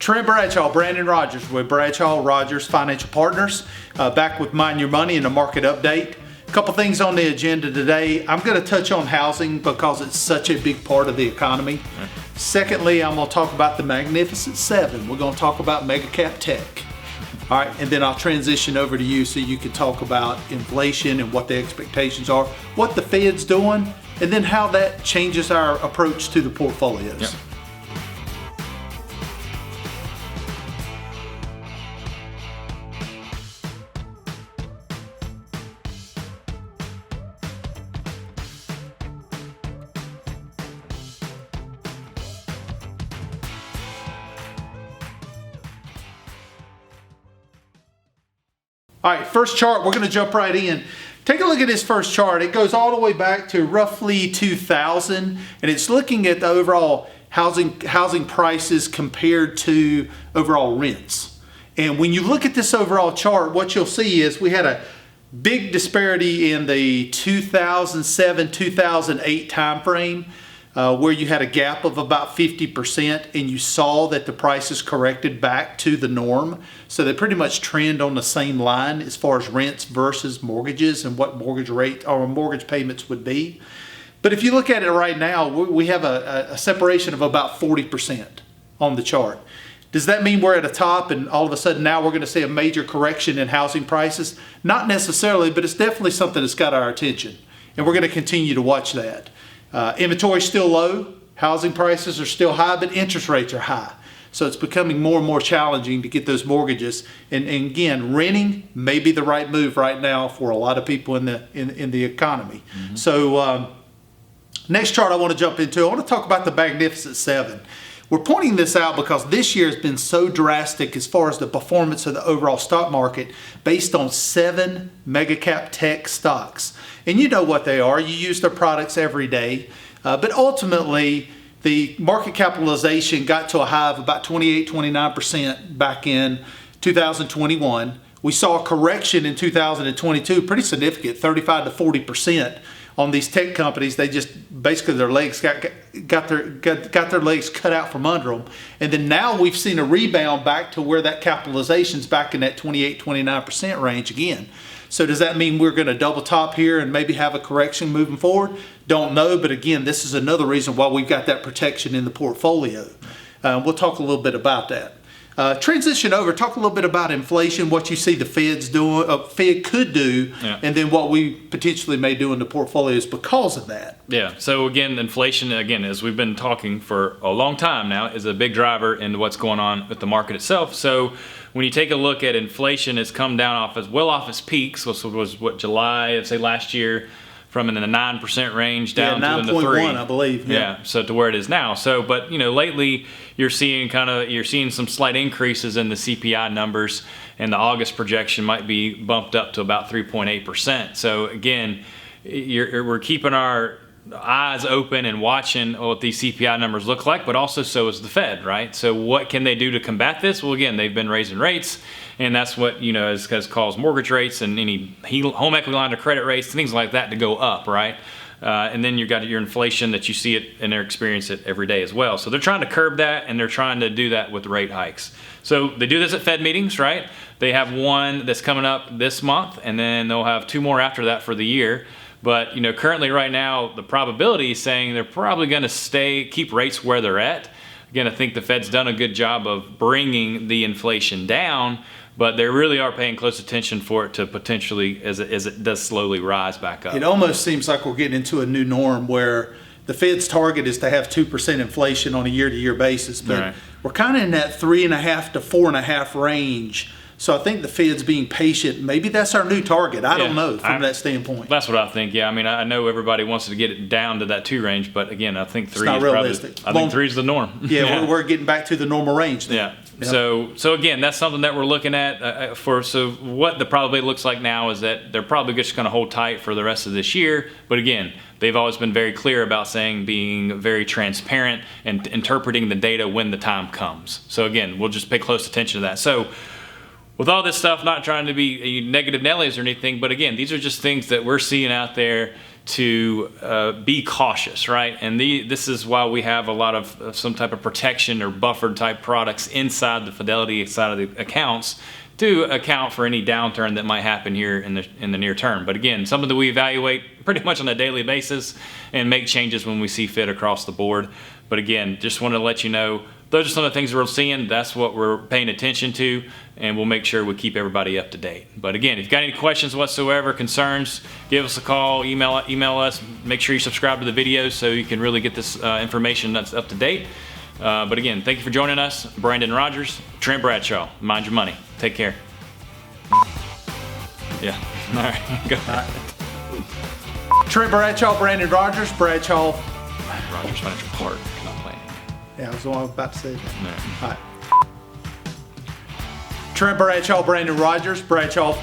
Trent Bradshaw, Brandon Rogers with Bradshaw Rogers Financial Partners, back with Mind Your Money and a market update. A couple things on the agenda today. I'm going to touch on housing because it's such a big part of the economy. Secondly, I'm going to talk about the Magnificent Seven. We're going to talk about mega cap tech. All right, and then I'll transition over to you so you can talk about inflation and what the expectations are, what the Fed's doing, and then how that changes our approach to the portfolios. Yep. All right, first chart, we're going to jump right in. Take a look at this first chart. It goes all the way back to roughly 2000, and it's looking at the overall housing prices compared to overall rents. And when you look at this overall chart, what you'll see is we had a big disparity in the 2007-2008 timeframe, where you had a gap of about 50%, and you saw that the prices corrected back to the norm. So they pretty much trend on the same line as far as rents versus mortgages and what mortgage rate or mortgage payments would be. But if you look at it right now, we have a separation of about 40% on the chart. Does that mean we're at a top and all of a sudden now we're going to see a major correction in housing prices? Not necessarily, but it's definitely something that's got our attention, and we're going to continue to watch that. Inventory is still low, housing prices are still high, but interest rates are high. So it's becoming more and more challenging to get those mortgages. And again, renting may be the right move right now for a lot of people in the economy. Mm-hmm. So next chart I want to jump into, I want to talk about the Magnificent Seven. We're pointing this out because this year has been so drastic as far as the performance of the overall stock market based on 7 mega cap tech stocks. And you know what they are. You use their products every day. But ultimately, the market capitalization got to a high of about 28-29% back in 2021. We saw a correction in 2022, pretty significant, 35-40%. On these tech companies. They just basically their legs got their legs cut out from under them, and then now we've seen a rebound back to where that capitalization's back in that 28-29% range again. So does that mean we're going to double top here and maybe have a correction moving forward? Don't know, but again, this is another reason why we've got that protection in the portfolio. We'll talk a little bit about that. Transition over, talk a little bit about inflation, what you see the Fed could do, and then what we potentially may do in the portfolios because of that. Yeah, so again, inflation, again, as we've been talking for a long time now, is a big driver in what's going on with the market itself. So when you take a look at inflation, it's come down off its peaks, which was what, July, I'd say last year, from in the 9% range down to in the 3, I believe. Yeah, so to where it is now. So, but lately you're seeing some slight increases in the CPI numbers, and the August projection might be bumped up to about 3.8%. So again, we're keeping our eyes open and watching what these CPI numbers look like, but also so is the Fed, right? So what can they do to combat this? Well, again, they've been raising rates, and that's what has caused mortgage rates and any home equity line of credit rates, things like that to go up, right? And then you've got your inflation that you see it and they experience it every day as well. So they're trying to curb that, and they're trying to do that with rate hikes. So they do this at Fed meetings, right? They have one that's coming up this month, and then they'll have 2 more after that for the year. But currently right now, the probability is saying they're probably going to keep rates where they're at. Again, I think the Fed's done a good job of bringing the inflation down, but they really are paying close attention for it to potentially, as it does slowly rise back up. It almost seems like we're getting into a new norm where the Fed's target is to have 2% inflation on a year-to-year basis, but we're kind of in that 3.5 to 4.5 range. So I think the Fed's being patient. Maybe that's our new target. I don't know from that standpoint. That's what I think. Yeah, I mean, I know everybody wants to get it down to that 2 range, but again, I think 3 is realistic. I think 3 is the norm. Yeah, we're getting back to the normal range then. Yeah. So again, that's something that we're looking at So what the probability looks like now is that they're probably just going to hold tight for the rest of this year. But again, they've always been very clear about being very transparent and interpreting the data when the time comes. So again, we'll just pay close attention to that. So with all this stuff, not trying to be negative Nellies or anything, but again, these are just things that we're seeing out there to be cautious, right? And this is why we have a lot of some type of protection or buffered type products inside the Fidelity side of the accounts to account for any downturn that might happen here in the near term. But again, something that we evaluate pretty much on a daily basis and make changes when we see fit across the board. But again, just want to let you know, those are some of the things we're seeing. That's what we're paying attention to, and we'll make sure we keep everybody up to date. But again, if you've got any questions whatsoever, concerns, give us a call, email us. Make sure you subscribe to the videos so you can really get this information that's up to date. But again, thank you for joining us. Brandon Rogers, Trent Bradshaw. Mind your money. Take care. Yeah. All right. Go ahead. Trent Bradshaw, Brandon Rogers, Bradshaw. Rogers Financial Park. Not planning. Yeah, I was about to say that. No. All right. Trent Bradshaw, Brandon Rogers, Bradshaw